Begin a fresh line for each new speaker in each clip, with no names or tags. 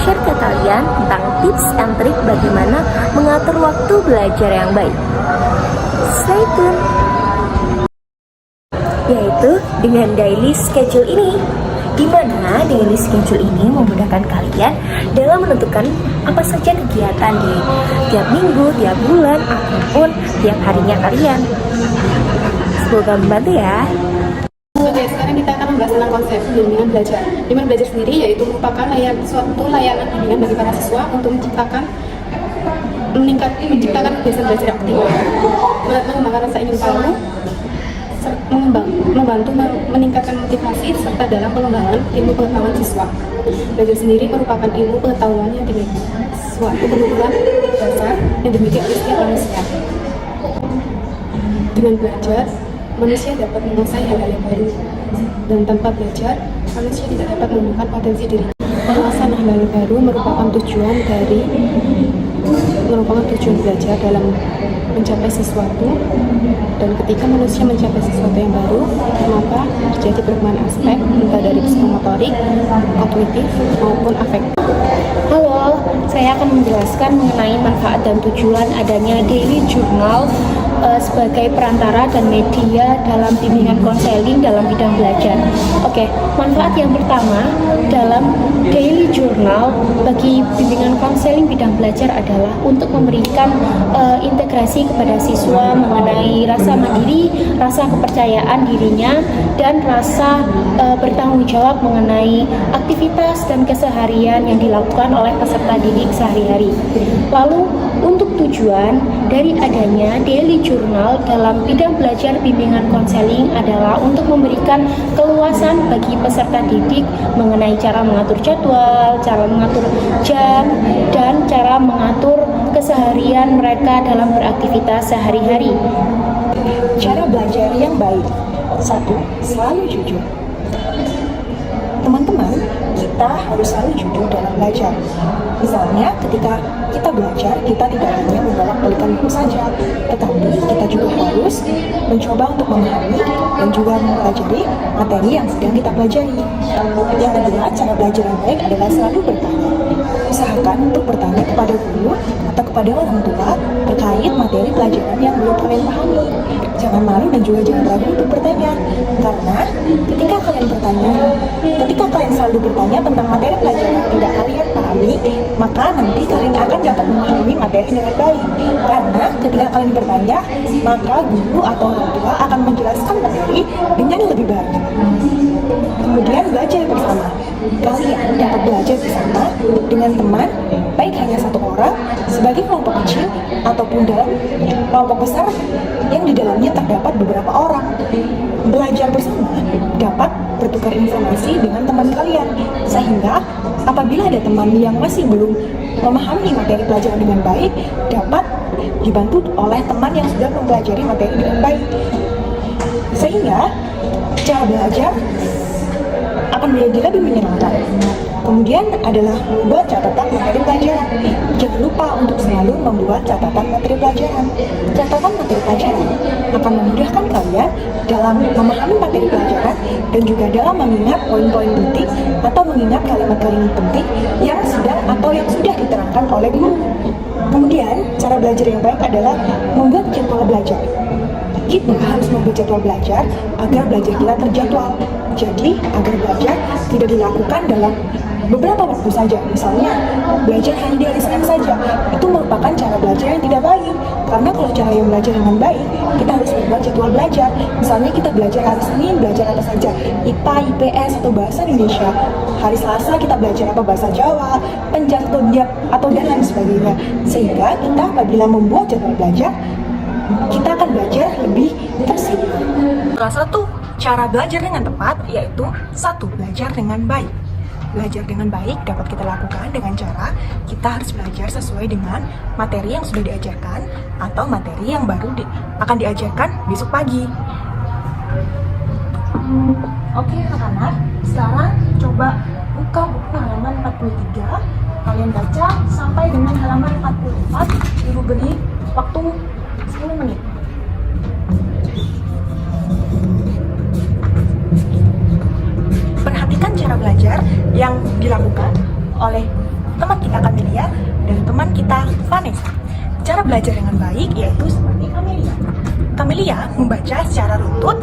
share ke kalian tentang tips and trik bagaimana mengatur waktu belajar yang baik. Stay tune! Yaitu dengan daily schedule ini, di mana daily schedule ini memudahkan kalian dalam menentukan apa saja kegiatan di tiap minggu, tiap bulan, ataupun tiap harinya kalian. Semoga membantu ya.
Oke, sekarang kita akan membahas tentang konsep bimbingan belajar. Bimbingan belajar sendiri yaitu merupakan suatu layanan bimbingan bagi para siswa untuk menciptakan kebiasaan belajar yang optimal, mengembangkan rasa ingin tahu, membantu meningkatkan motivasi serta dalam pengembangan ilmu pengetahuan siswa. Belajar sendiri merupakan ilmu pengetahuan yang dimiliki suatu kebutuhan dasar yang dimiliki oleh setiap manusia. Dengan belajar, manusia dapat menguasai hal-hal yang baru, dan tanpa belajar, manusia tidak dapat menemukan potensi dirinya. Penguasaan hal-hal baru merupakan tujuan belajar dalam mencapai sesuatu, dan ketika manusia mencapai sesuatu yang baru, maka terjadi perubahan aspek entah dari psikomotorik, kognitif maupun afektif.
Halo, saya akan menjelaskan mengenai manfaat dan tujuan adanya daily journal sebagai perantara dan media dalam bimbingan konseling dalam bidang belajar. Oke, manfaat yang pertama dalam daily journal bagi bimbingan konseling bidang belajar adalah untuk memberikan integrasi kepada siswa mengenai rasa mandiri, rasa kepercayaan dirinya, dan rasa bertanggung jawab mengenai aktivitas dan keseharian yang dilakukan oleh peserta didik sehari-hari. Lalu untuk tujuan dari adanya daily journal dalam bidang belajar bimbingan konseling adalah untuk memberikan keluasan bagi peserta didik mengenai cara mengatur jadwal, cara mengatur jam, dan cara mengatur keseharian mereka dalam beraktivitas sehari-hari.
Cara belajar yang baik. 1. Selalu jujur. Teman-teman, kita harus selalu jujur dalam belajar. Misalnya, ketika kita belajar, kita tidak hanya membolak-balikan buku saja, tetapi kita juga harus mencoba untuk memahami dan juga mempelajari materi yang sedang kita pelajari. Yang kedua, cara belajar yang baik adalah selalu bertanya. Usahakan untuk bertanya kepada guru atau kepada orang tua terkait materi pelajaran yang belum kalian pahami. Jangan malu dan juga jangan ragu untuk bertanya, karena ketika kalian selalu bertanya tentang materi pelajaran yang tidak kalian pahami, maka nanti kalian akan dapat memahami materi dengan baik. Karena ketika kalian bertanya, maka guru atau orang tua akan menjelaskan materi dengan lebih baik. Kemudian belajar bersama. Kalian dapat belajar bersama dengan teman, baik hanya satu orang, sebagai kelompok kecil, ataupun dalam kelompok besar yang di dalamnya terdapat beberapa orang. Belajar bersama dapat bertukar informasi dengan teman kalian, sehingga apabila ada teman yang masih belum memahami materi pelajaran dengan baik, dapat dibantu oleh teman yang sudah mempelajari materi dengan baik. Sehingga cara belajar akan menjadi lebih menyenangkan. Kemudian adalah membuat catatan materi pelajaran. Jangan lupa untuk selalu membuat catatan materi pelajaran. Catatan materi pelajaran akan memudahkan kalian dalam memahami materi pelajaran dan juga dalam mengingat poin-poin penting atau mengingat kalimat-kalimat penting yang sudah diterangkan oleh guru. Kemudian, cara belajar yang baik adalah membuat jadwal belajar. Kita harus membuat jadwal belajar agar belajar kita terjadwal. Jadi, agar belajar tidak dilakukan dalam beberapa waktu saja. Misalnya, belajar hanya di hari Senin saja. Itu merupakan cara belajar yang tidak baik. Karena kalau cara yang belajar dengan baik, kita harus membuat jadwal belajar. Misalnya kita belajar hari Senin, belajar apa saja? IPA, IPS, atau Bahasa Indonesia. Hari Selasa kita belajar apa? Bahasa Jawa, Penjat, atau dan lain sebagainya. Sehingga kita apabila membuat jadwal belajar, kita akan belajar lebih tertib.
Salah satu cara belajar dengan tepat yaitu 1. Belajar dengan baik. Belajar dengan baik dapat kita lakukan dengan cara kita harus belajar sesuai dengan materi yang sudah diajarkan atau materi yang baru akan diajarkan besok pagi. Oke anak-anak, sekarang coba buka buku halaman 43. Kalian baca sampai dengan halaman 44. Ibu beri waktu 10 menit. Perhatikan cara belajar yang dilakukan oleh teman kita Camelia dan teman kita Vanessa. Cara belajar dengan baik yaitu seperti Camelia. Camelia membaca secara runtut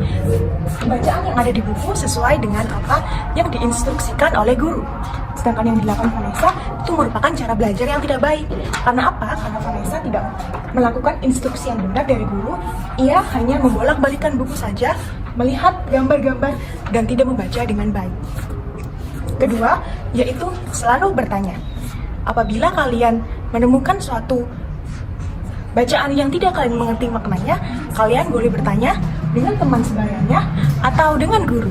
bacaan yang ada di buku sesuai dengan apa yang diinstruksikan oleh guru. Sedangkan yang dilakukan Vanessa itu merupakan cara belajar yang tidak baik. Karena apa? Karena Vanessa tidak melakukan instruksi yang benar dari guru. Ia hanya membolak-balikan buku saja, melihat gambar-gambar dan tidak membaca dengan baik. Kedua, yaitu selalu bertanya. Apabila kalian menemukan suatu bacaan yang tidak kalian mengerti maknanya, kalian boleh bertanya dengan teman sebayanya atau dengan guru.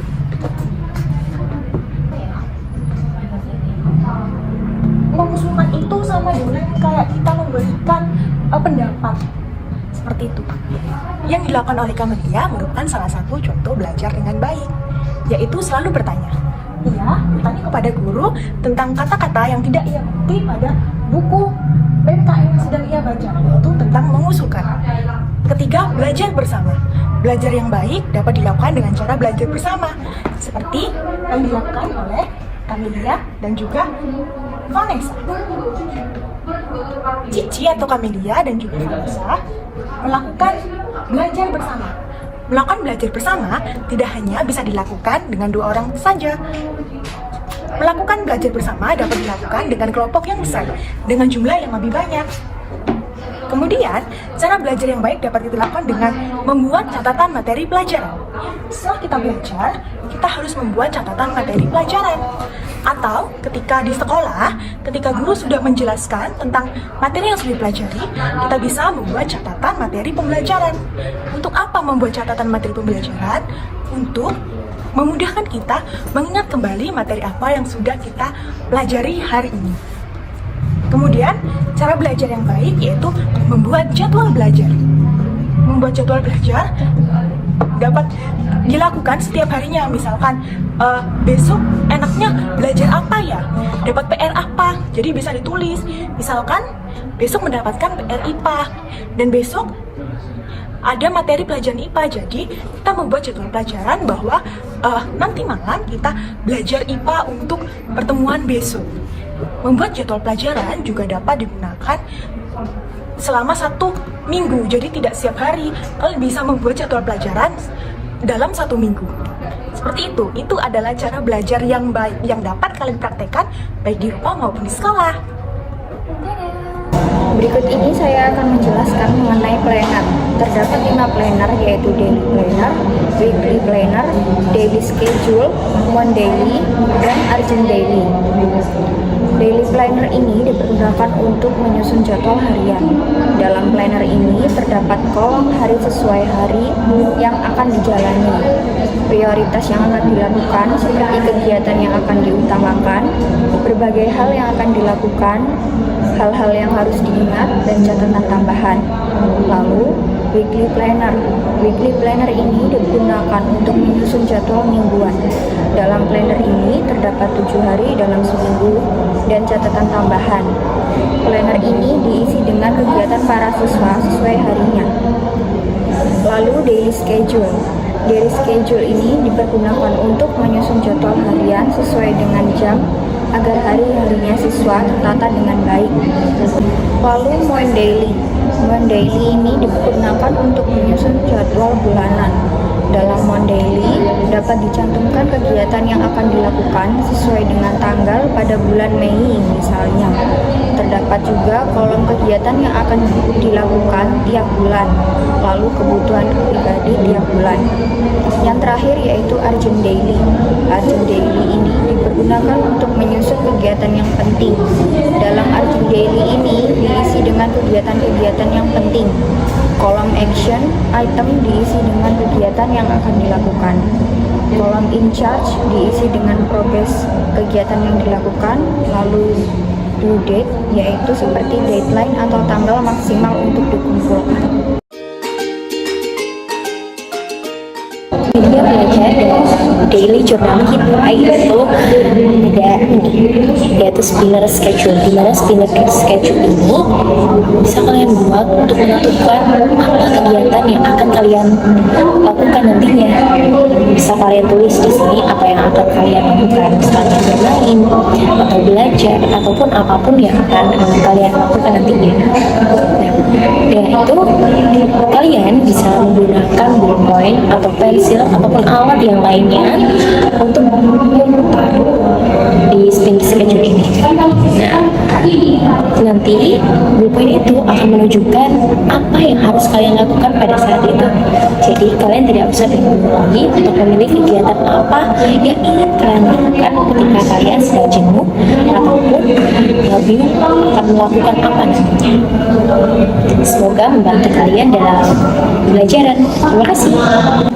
Mengusulkan itu sama dengan kayak kita memberikan pendapat seperti itu. Yang dilakukan oleh Camelia merupakan salah satu contoh belajar dengan baik, yaitu selalu bertanya. Ia bertanya kepada guru tentang kata-kata yang tidak ia mengerti pada buku PKN yang sedang ia baca, yaitu tentang mengusulkan. Ketiga, belajar bersama. Belajar yang baik dapat dilakukan dengan cara belajar bersama, seperti yang dilakukan oleh Camelia dan juga Vanessa. Cici atau Camelia dan juga Vanessa melakukan belajar bersama. Melakukan belajar bersama tidak hanya bisa dilakukan dengan 2 orang saja. Melakukan belajar bersama dapat dilakukan dengan kelompok yang besar, dengan jumlah yang lebih banyak. Kemudian, cara belajar yang baik dapat dilakukan dengan membuat catatan materi pelajaran. Setelah kita belajar, kita harus membuat catatan materi pelajaran. Atau ketika di sekolah, ketika guru sudah menjelaskan tentang materi yang sudah dipelajari, kita bisa membuat catatan materi pembelajaran. Untuk apa membuat catatan materi pembelajaran? Untuk memudahkan kita mengingat kembali materi apa yang sudah kita pelajari hari ini. Kemudian, cara belajar yang baik yaitu membuat jadwal belajar. Membuat jadwal belajar dapat dilakukan setiap harinya. Misalkan besok enaknya belajar apa ya? Dapat PR apa? Jadi bisa ditulis. Misalkan besok mendapatkan PR IPA dan besok ada materi pelajaran IPA. Jadi kita membuat jadwal pelajaran bahwa nanti malam kita belajar IPA untuk pertemuan besok. Membuat jadwal pelajaran juga dapat digunakan selama 1 minggu. Jadi tidak setiap hari. Kalian bisa membuat jadwal pelajaran dalam 1 minggu. Seperti itu adalah cara belajar yang baik yang dapat kalian praktekkan baik di rumah maupun di sekolah.
Berikut ini saya akan menjelaskan mengenai planner. Terdapat 5 planner yaitu daily planner, weekly planner, daily schedule, monthly, dan urgent daily. Daily planner ini dipergunakan untuk menyusun jadwal harian. Dalam planner ini terdapat kolom hari sesuai hari yang akan dijalani, prioritas yang akan dilakukan seperti kegiatan yang akan diutamakan, berbagai hal yang akan dilakukan, hal-hal yang harus diingat, dan catatan tambahan. Lalu, weekly planner. Weekly planner ini digunakan untuk menyusun jadwal mingguan. Dalam planner ini terdapat 7 hari dalam seminggu dan catatan tambahan. Planner ini diisi dengan kegiatan para siswa sesuai harinya. Lalu, daily schedule. Daily schedule ini dipergunakan untuk menyusun jadwal harian sesuai dengan jam agar hari-harinya siswa tertata dengan baik. Lalu, monthly. Monthly ini digunakan untuk menyusun jadwal bulanan. Dalam monthly dapat dicantumkan kegiatan yang akan dilakukan sesuai dengan tanggal pada bulan Mei misalnya. Terdapat juga kolom kegiatan yang akan dilakukan tiap bulan, lalu kebutuhan pribadi tiap bulan. Yang terakhir yaitu urgent daily. Urgent daily ini dipergunakan untuk menyusun kegiatan yang penting. Dalam urgent daily ini diisi dengan kegiatan-kegiatan yang penting. Kolom action item diisi dengan kegiatan yang akan dilakukan. Kolom in charge diisi dengan progres kegiatan yang dilakukan, lalu due date yaitu seperti deadline atau tanggal maksimal untuk dikumpulkan. media belajar dan daily journal kita itu ada yaitu spinner schedule, di mana spinner schedule ini bisa kalian buat untuk menentukan apa kegiatan yang akan kalian lakukan nantinya. Bisa kalian tulis di sini apa yang akan kalian lakukan, misalnya bermain atau belajar ataupun apapun yang akan kalian lakukan nantinya. Nah, itu kalian bisa menggunakan ballpoint atau pensil ataupun alat yang lainnya untuk di spin schedule ini. Nah, nanti ballpoint itu akan menunjukkan apa yang harus kalian lakukan pada saat itu. Jadi kalian tidak usah bingung lagi untuk memilih kegiatan apa yang ingin kalian lakukan ketika kalian sedang jenuh ataupun bingung akan melakukan apa nantinya. Semoga membantu kalian dalam belajaran. Terima kasih.